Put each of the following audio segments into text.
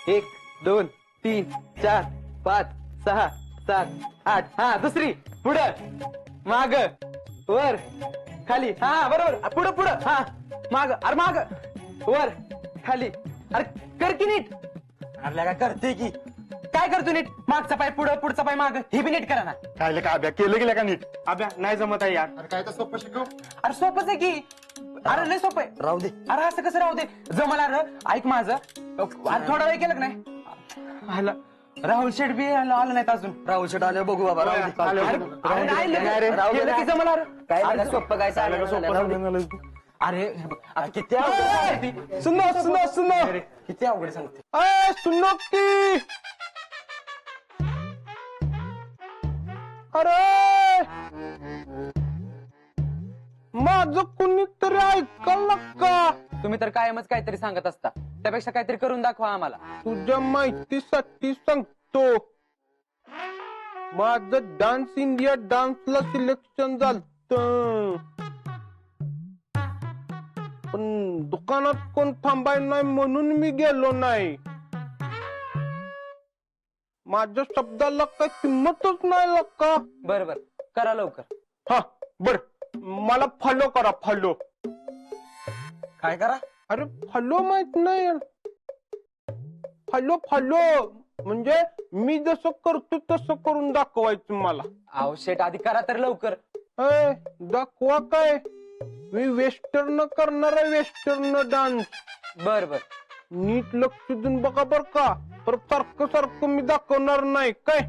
1 2 3 4 5 6 7 8 हा दुसरी पुढं माग वर खाली हा बरोबर पुढं पुढं हा माग अरे माग वर खाली अरे कर की नीट अरे काय करते की काय करतो नीट मागचा पाय पुढं पुढचा पाय माग हे बी नीट करा ना काय का अभ्या केलं गेलं का नीट अभ्या नाही जमत आहे यार. अरे काय तर सोपं शिकव. अरे सोपंच आहे की अरे लय सोपं आहे राहू दे. अरे असं कसं राहू दे जमला र ऐक माझं अरे थोडा वेळ केलं का नाही आला राहुल शेठ बी आलं नाहीत अजून राहुल शेट आले बघू बाबा. राहू दे. अरे नाही लगे. राहू दे केलं ना. की जमला रे. काय अरे नाही सोपं काय सांगितलं. राहू दे. अरे आता किती अवघड सांगते ती. सुनो सुनो सुनो किती अवघड सांगते अय सुनो की अरे माझं कुणीतरी ऐकलं का? तुम्ही तर कायमच काहीतरी सांगत असता त्यापेक्षा काहीतरी करून दाखवा आम्हाला तुझ्या माहितीसाठी सांगतो माझं डान्स इंडिया डान्सला सिलेक्शन झालं पण दुकानात कोण थांबाय नाही म्हणून मी गेलो नाही माझ्या शब्दाला काही किंमतच नाही लक्का बर बर करा लवकर हा बर मला फॉलो करा फॉलो काय करा. अरे फॉलो माहित नाही फॉलो फॉलो म्हणजे मी जसं करतो तसं करून दाखवायचं मला अहो शेट आधी करा तर लवकर अय दाखवा काय मी वेस्टर्न करणार आहे वेस्टर्न डान्स बर बर नीट लक्ष देऊन बघा बर का तर सारखं सारखं मी दाखवणार नाही काय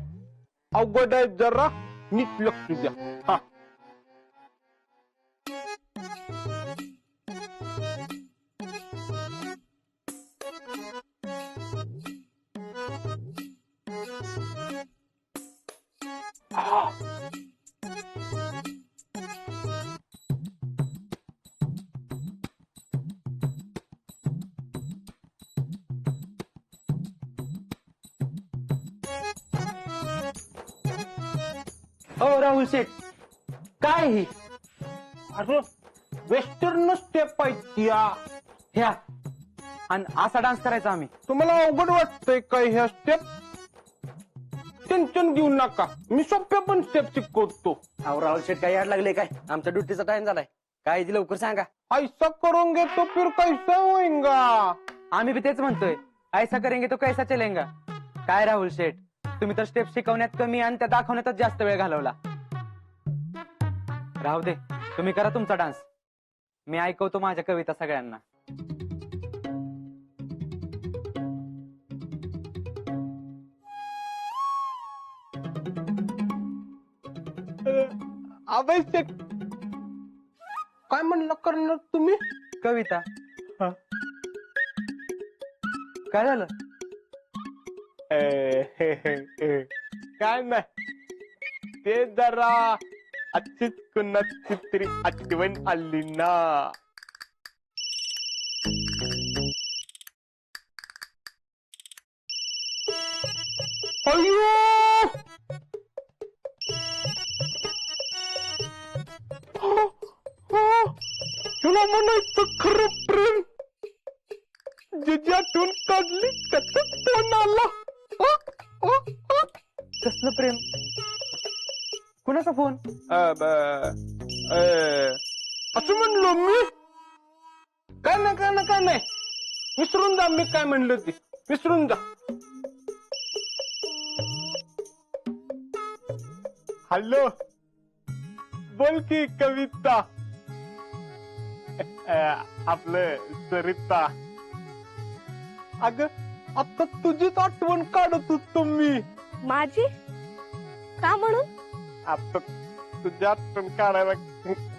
अवघड आहे जरा नीट लक्ष द्या हा हो राहुल शेठ काय ही अरे वेस्टर्न स्टेप आहेत त्या ह्या आणि असा डान्स करायचा आम्ही तुम्हाला अवघड वाटतंय काय ह्या स्टेप टेन्शन घेऊ नका मी सोप्या पण स्टेप शिकवतो अहो राहुल शेट काय याड लागले काय आमच्या ड्युटीचा टाइम झालाय काय ती लवकर सांगा. ऐसा करोगे तो फिर कैसा होएगा आम्ही बी तेच म्हणतोय ऐसा करेंगे तो कैसा चलेंगा काय राहुल शेठ तुम्ही तर स्टेप शिकवण्यात कमी आणि त्या दाखवण्यातच जास्त वेळ घालवला राहू दे तुम्ही करा तुमचा डान्स मी ऐकवतो माझ्या कविता सगळ्यांना आवश्यक काय म्हणलं करणार तुम्ही कविता हा. काय झालं काय नाही ते जरा अशीच कुणाची तरी आठवण आली ना अय्यो तुला म्हणायचं खरं प्रेम जी आठवण काढली त्याचा फोन आला कसलं प्रेम कुणाचा फोन असं म्हणलो मी काय नाही काय नाही काय नाही विसरून जा मी काय म्हणलं ते विसरून जा हॅलो बोल की कविता आपलं सरिता अग आता तुझीच आठवण काढत होतो मी माझी का म्हणून आता तुझ्या आठवण काढायला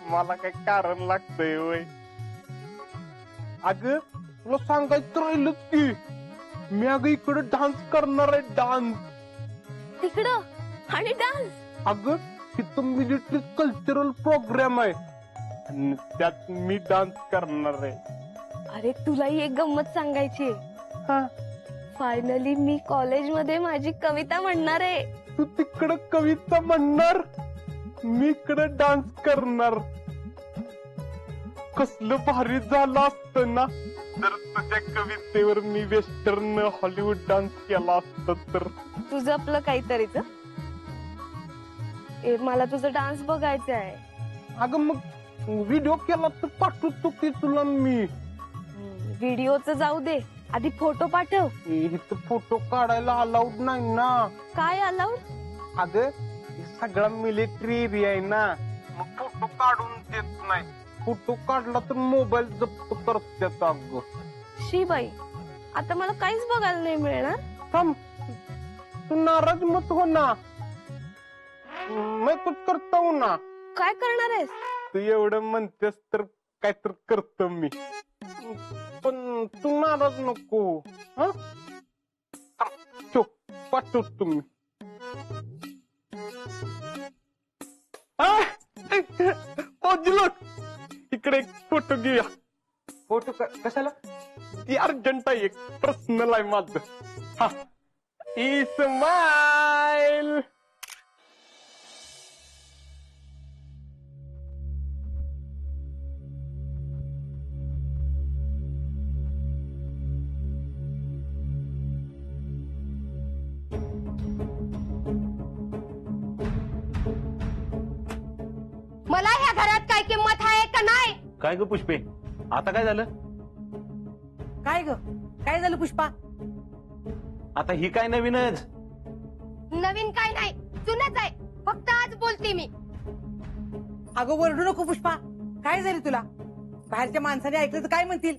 मला काय कारण लागतंय होय अग तुला सांगायचं राहिलंच की मी अगं इकडे डान्स करणार आहे डान्स तिकडं आणि डान्स अगं तिथं मिलिटरी कल्चरल प्रोग्राम आहे आणि त्यात मी डान्स करणार आहे अरे तुलाही एक गंमत सांगायची हा फायनली मी कॉलेजमध्ये माझी कविता म्हणणार आहे तू तिकडं कविता म्हणणार मी इकडं डान्स करणार कसलं भारी झालं असतं ना जर तुझ्या कवितेवर मी वेस्टर्न हॉलिवूड डान्स केला असत तर तुझं आपलं काहीतरीच मला तुझं डान्स बघायचा आहे. अगं मग व्हिडिओ केला तर पाठवतो की तुला मी. व्हिडिओच जाऊ दे, आधी फोटो पाठव. इथं फोटो काढायला अलाउड नाही ना. काय अलाउड? अगं हे सगळा मिलिटरी एरिया आहे ना, मग फोटो काढून देत नाही. फोटो काढला तर मोबाईल जप्त करतात. अगं शी बाई, आता मला काहीच बघायला नाही मिळणार. थांब, तू नाराज मत हो ना, मैं कुछ करता हूं ना. काय करणार आहेस? तू एवढं म्हणतेस तर काय तर करतो मी, पण तू नाराज नको. हा पाठवतो तुम्ही. इकडे एक फोटो घेऊया. फोटो कशाला? ती अर्जंट आहे, एक पर्सनल आहे माझं. हा, इस्माईल. मला ह्या घरात काय किंमत आहे का नाही? काय ग पुष्पे, आता काय झालं? काय ग, काय झालं पुष्पा? आता ही काय नवीनच? नवीन काय नाही, जुनच आहे. फक्त आज बोलते मी. अगं ओरडू नको पुष्पा, काय झालं तुला? बाहेरच्या माणसाने ऐकलं तर काय म्हणतील?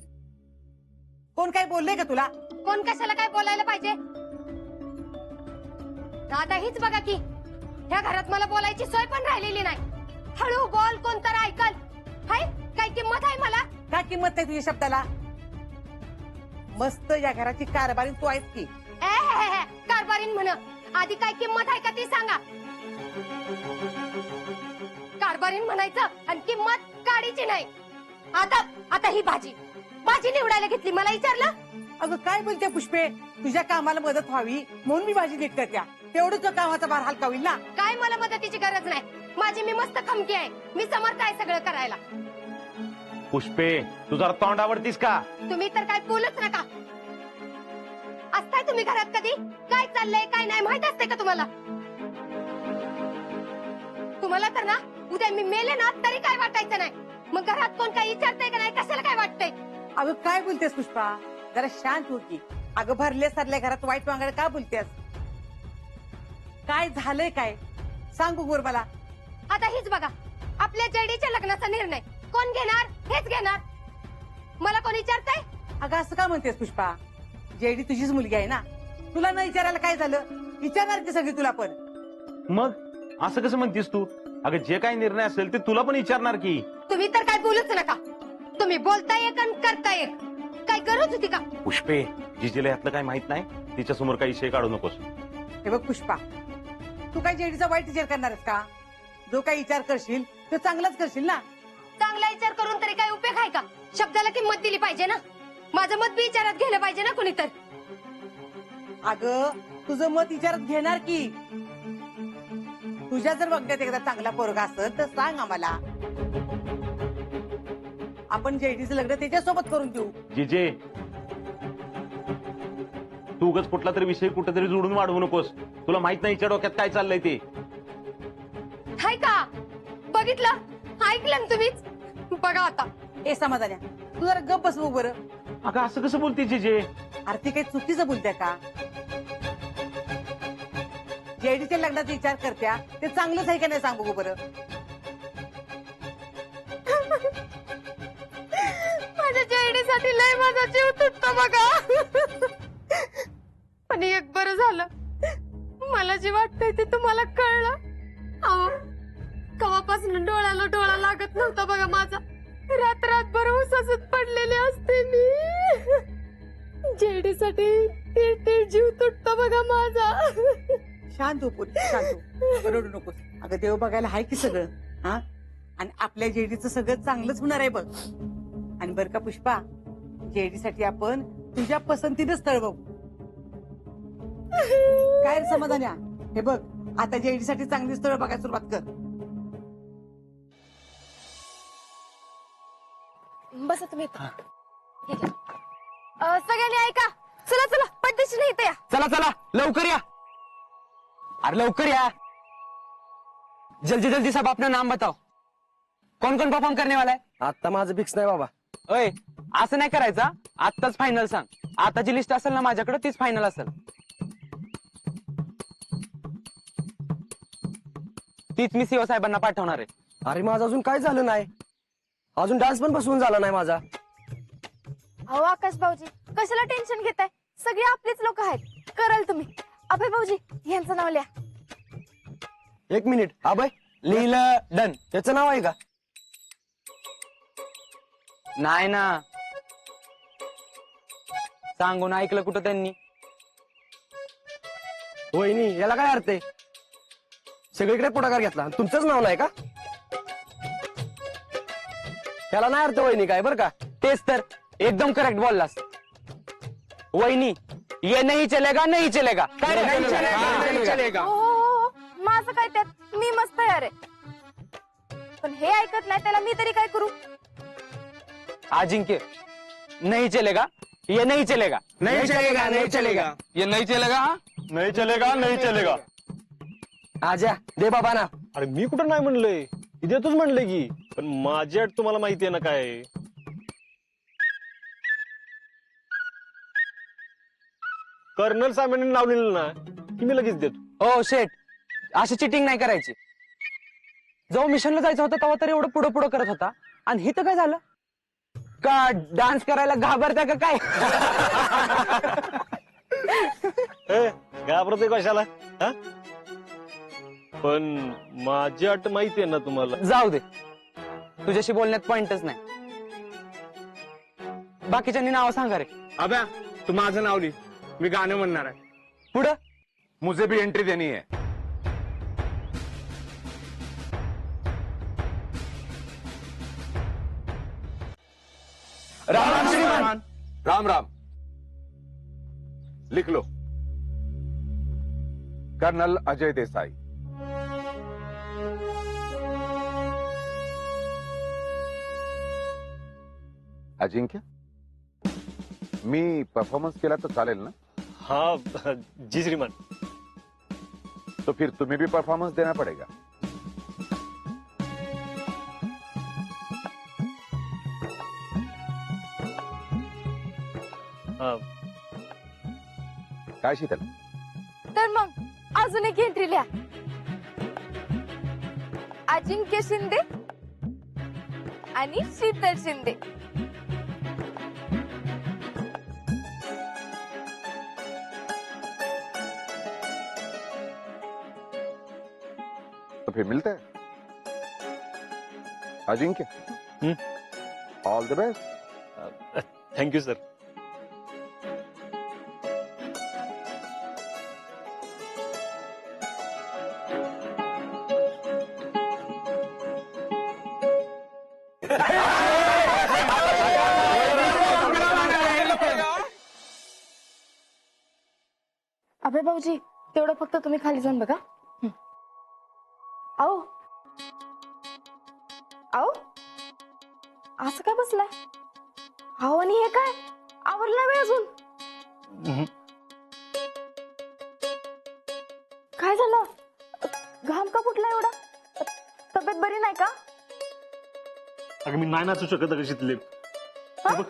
कोण काय बोललंय का तुला? कोण कशाला काय बोलायला पाहिजे? आता हीच बघा की ह्या घरात मला बोलायची सोय पण राहिलेली नाही. हळू बोल, कोण तर ऐकल. हाय, काय किंमत आहे मला? काय किंमत नाही तुझ्या शब्दाला? मस्त या घराची कारभारी तू आहेस की. कारभारीन म्हण. आधी काय किंमत आहे का ती सांगा. कारभारीन म्हणायचं आणि किंमत काढीची नाही. आता ही भाजी निवडायला घेतली, मला विचारलं? अगं काय बोलते पुष्पे, तुझ्या कामाला मदत व्हावी म्हणून मी भाजी नीट करत्या. तेवढंच कामाचा भार हलका होईल ना. काय मला मदतीची गरज नाही. माझी मी मस्त खमकी आहे. मी समर्थ आहे सगळं करायला. पुष्पे, तू जरा तोंड आवडतीस का? तुम्ही तर काय बोलूच नका. असताय तुम्ही घरात कधी? काय चाललंय काय नाही माहित असते का तुम्हाला? तुम्हाला तर ना उद्या मी मेले ना तरी काय वाटायचं नाही. मग घरात कोण काय विचारतंय का नाही, कशाला काय वाटतंय? अगं काय बोलतेस पुष्पा, जरा शांत हो की. अगं भरले सरल्या घरात वाईट वांगड का बोलतेस? काय झालंय काय सांगू गोर मला. आता हीच बघा, आपल्या जेडीच्या लग्नाचा निर्णय कोण घेणार? हेच घेणार. मला कोण विचारतंय? अगं असं का म्हणतेस पुष्पा, जेडी तुझीच मुलगी आहे ना. तुला न विचारायला काय झालं? विचारणार की सगळी तुला पण. मग असं कसं म्हणतीस तू? अगं जे काही निर्णय असेल ते तुला पण विचारणार की. तुम्ही तर काय बोलूच नका. तुम्ही बोलताय एक आणि करताय एक. काय गरज होती का? पुष्पे, जिजीला यातलं काय माहित नाही, तिच्या समोर काही विषय काढू नकोस. हे बघ पुष्पा, तू काय जेडीचा वाईट विचार करणार आहेस का? जो काही विचार करशील तो चांगलाच करशील ना. चांगला विचार करून तरी काय उपयोग आहे का? शब्दाला किंमत दिली पाहिजे ना. माझं मत बी विचारात घेतलं पाहिजे ना कुणी तर. अगं तुझं मत विचारात घेणार की. तुझ्या जर बघण्यात एकदा चांगला पोरगा असेल तर सांग आम्हाला. आपण जेडीचं लग्न त्याच्यासोबत करून देऊ. जिजे, तू उगाच कुठला तरी विषय कुठेतरी जोडून वाढवू नकोस. तुला माहित नाही हिच्या डोक्यात काय चाललंय ते. हाय का? बघितलं, ऐकलं ना तुम्हीच. बघा आता. ए समाधान्या, तू जरा गप बस बघ बरं. अगं असं कसं बोलते जिजे? अरे ती काही चुकीचं बोलत्या का? जेडीच्या लग्नाचा विचार करत्या ते चांगलंच आहे का नाही सांग बघू बरं. माझ्या जेडीसाठी लय माझा जीव तुटतो बघा. पण एक बरं झालं, मला जे वाटतंय ते तुम्हाला कळलं. अहो, कवापासून डोळ्याला डोळा लागत नव्हता बघा माझा. रात्रभर उसासत पडलेले असते मी. जेडीसाठी तीळ जीव तुटतो बघा माझा. शांत हो पोरी, शांत हो, रडू नकोस. अगं देव बघायला आहे की सगळं. हा, आणि आपल्या जेडीचं सगळं चांगलंच होणार आहे बघ. आणि बरं का पुष्पा, जेडीसाठी आपण तुझ्या पसंतीनं स्थळ बघू. काय रे समाधान्या, हे बघ आता जेडीसाठी चांगली स्थळ बघायला सुरुवात कर. बसा तुम्ही. ठीक आहे. सगळ्यांनी ऐका, चला चला पटदिशी नाही या. चला चला लवकर या. अरे लवकर या. जल्दी जल्दी सब अपना नाम बताओ. कौन कौन परफॉर्म करने वाला है? आता माझं फिक्स नाही बाबा. ओय असं नाही करायचा. आत्ताच फायनल सांग. आताची लिस्ट असेल ना माझ्याकडे तीच फायनल असेल. तीच मी सीओ साहेबांना पाठवणार आहे. अरे माझं अजून काय झालं नाही. अजून डान्स पण बसवून झाला नाही माझा. अहो आकाश भाऊजी, कशाला टेन्शन घेताय? सगळे आपलेच लोक आहेत, कराल तुम्ही. अभय भाऊजी यांचं नाव लिहा. एक मिनिट. अभय लिहिलं डन. त्याचं नाव आहे का? नाही ना, सांगून ऐकलं कुठं त्यांनी. वहिनी याला काय अर्थ आहे? सगळीकडे पुढाकार घेतला, तुमचंच नाव नाही का? त्याला नाही अर्थ वहिनी काय, बरं का? तेच तर, एकदम करेक्ट बोललास. वहिनी ये नहीं चलेगा, नहीं चलेगा. काय रे? नहीं चलेगा, नहीं चलेगा. हो, माझं काय त्यात, मी मस्त तयार आहे. पण हे ऐकत नाही त्याला मी तरी काय करू? अजिंक्य नहीं चलेगा, ये नहीं चलेगा. नहीं चलेगा, नहीं चलेगा. ये नहीं चलेगा. नाही चलेगा नाही चलेगा. आजा दे बाबा ना. अरे मी कुठं नाही म्हणलंय, इथेच म्हणलंय की. पण माझी अट तुम्हाला माहिती आहे ना काय आहे? कर्नल साहेबांनी नाव लिहिलं ना की मी लगेच देतो. ओ शेट, अशी चिटिंग नाही करायची. जेव्हा मिशनला जायचं होतं तेव्हा तर एवढं पुढं पुढं करत होता, आणि हिथं काय झालं? का डान्स करायला घाबरता का काय? घाबरते कशाला? हा? पण माझी अट माहिती आहे ना तुम्हाला. जाऊ दे, तुझ्याशी बोलण्यात पॉइंटच नाही. बाकीच्यांनी नाव सांगा रे. अभ्या तू माझं नाव लिह, मी गाणं म्हणणार आहे. पुढं मुझे भी एंट्री देनी है. राम श्रीमान. राम राम. लिख लो. कर्नल अजय देसाई. अजिंक्य, मी परफॉर्मन्स केला तर चालेल ना? हा जी श्रीमान. तो फिर तुम्हें भी परफॉर्मेंस देना पड़ेगा. हा. काय शीतल? तर मग अजून एक एंट्री लिहा. अजिंक्य शिंदे आणि शीतल शिंदे. तो फिर मिलते हैं. Ajinkya, all the best. Thank you sir. Abhay भाऊजी तेवढं फक्त तुम्ही खाली जाऊन बघा. आओ आओ, असं काय बसलाय? आओ, आणि हे काय आवरलं नाही अजून? काय झालं? घाम का फुटला एवढा? तब्येत बरी नाही का? अगं मी नाही नाचू शकत अगं शीतले. हा? बघ,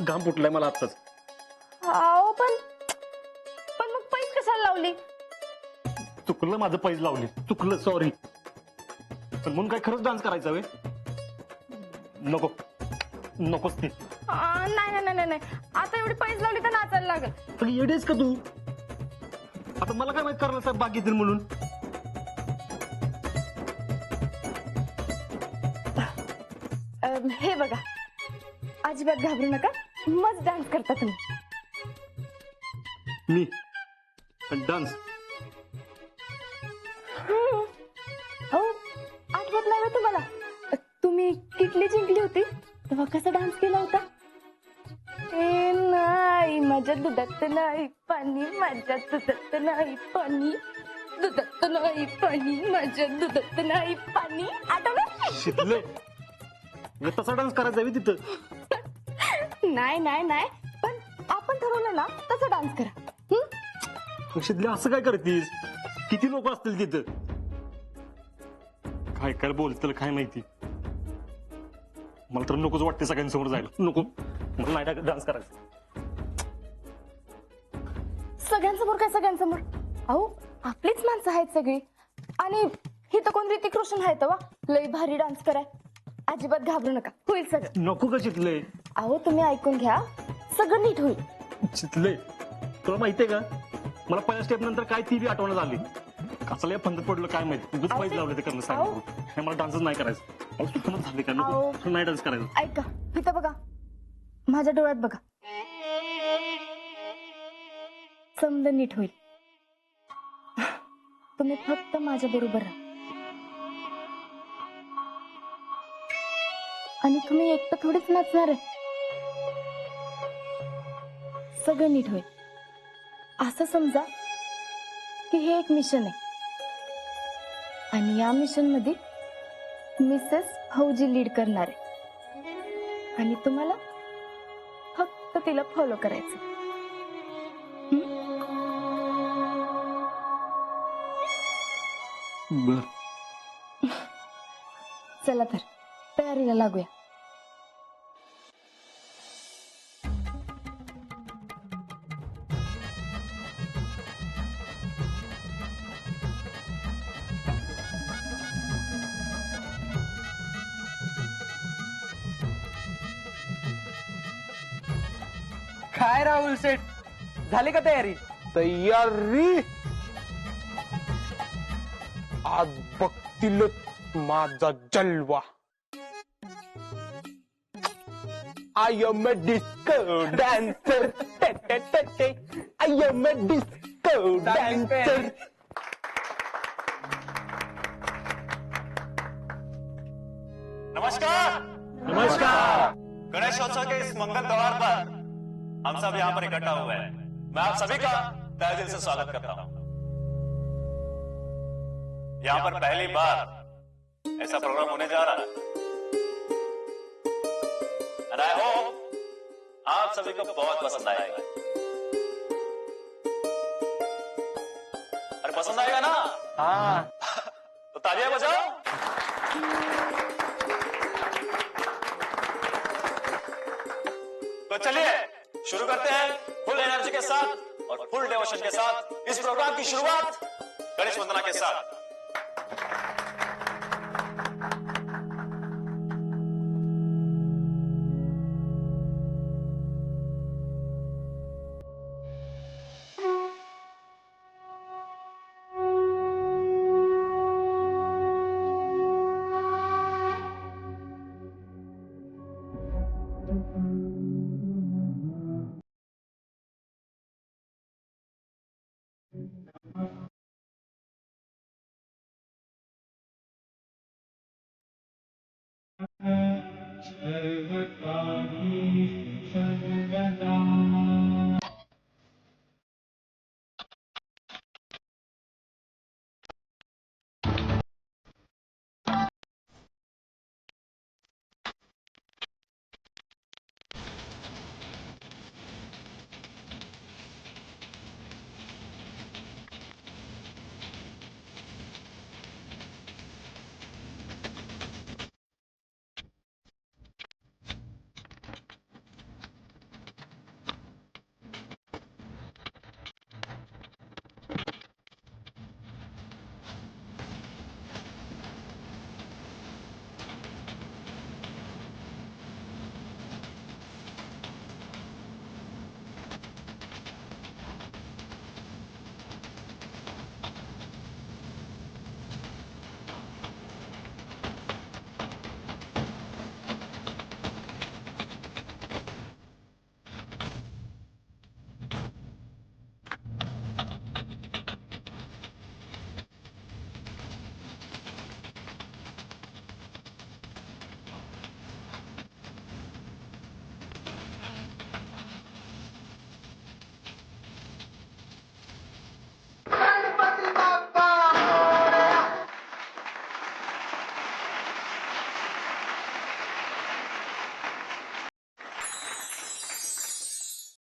घाम फुटलाय मला आत्ताच. आओ पण मग पैस कशाला लावली? चुकलं माझं पैज लावली, चुकलं, सॉरी. पण म्हणून काय खरंच डान्स करायचा वे? नको, नकोच ते. नाही नाही नाही नाही, आता एवढी पैस लावली तर नाचायला लागेल. अगं येडेस का तू? आता मला काय माहित करणार साहेब बाग येतील म्हणून. हे बघा, अजिबात घाबरू नका, मस्त डान्स करता तुम्ही. मी डान्स? हो, आठवत नाही का तुम्हाला? तुम्ही किटली जिंकली होती तेव्हा कसा डान्स केला होता? ए नाही, माझ्या दुधात नाही पाणी, माझ्या दुधात नाही पाणी, दुधात नाही पाणी, माझ्या दुधात नाही पाणी. आठवलं? शिकले तसा डान्स करायचा तिथं. नाही नाही नाही, पण डान्स करा. शिदले असं काय करतीस? किती लोक असतील तिथं? काय काय बोलतील काय माहिती. मला तर नकोच वाटते सगळ्यांसमोर जायला. नको, मला नाही डान्स करायचं. सगळ्यांसमोर काय सगळ्यांसमोर? अहो आपलीच माणसं आहेत सगळी. आणि ही तर कोण ऋतिक रोशन आहे वा लय भारी डान्स कराय. अजिबात घाबरू नका, होईल सगळं. नको का चितले? अहो तुम्ही ऐकून घ्या, सगळं नीट होईल. चितले, तुला माहितीये का मला पहिल्या स्टेप नंतर काय ती बी आठवण झाली. कसं फंदत पडलं काय माहिती. उगाच पाहिजे लावले ते करणं सांगितलं. हे मला डान्सच नाही करायचं. मला सुचणच झाली का नको नाही डान्स करायचं. ऐका इथं बघा, माझ्या डोळ्यात बघा, समजा नीट होईल. तुम्ही फक्त माझ्या बरोबर राहा. आणि तुम्ही एकटं थोडीच नाचणार आहे. सगळं नीट होईल. असं समजा की हे एक मिशन आहे आणि या मिशन मध्ये मिसेस फौजी लीड करणार आहे आणि तुम्हाला फक्त तिला फॉलो करायचं. बर, चला तर तयारीला लागूया. काय राहुल शेठ, झाली का तयारी? तयारी आज बघतील माझा जलवा. I am a disco dancer. I am a disco dancer. नमस्कार. नमस्कार. गणेशोत्सव के इस मंगल त्योहार पर हम सब यहाँ पर इकट्ठा हुए हैं. मैं आप सभी का तहे दिल से स्वागत करता हूँ. यहाँ पर पहली बार ऐसा प्रोग्राम होने जा रहा है एंड आई होप आप सभी को बहुत पसंद आएगा. अरे पसंद आएगा ना? हाँ. तो तालियां बजाओ. तो चलिए शुरू करते हैं फुल एनर्जी के साथ और फुल डिवोशन के साथ इस प्रोग्राम की शुरुआत गणेश वंदना के साथ.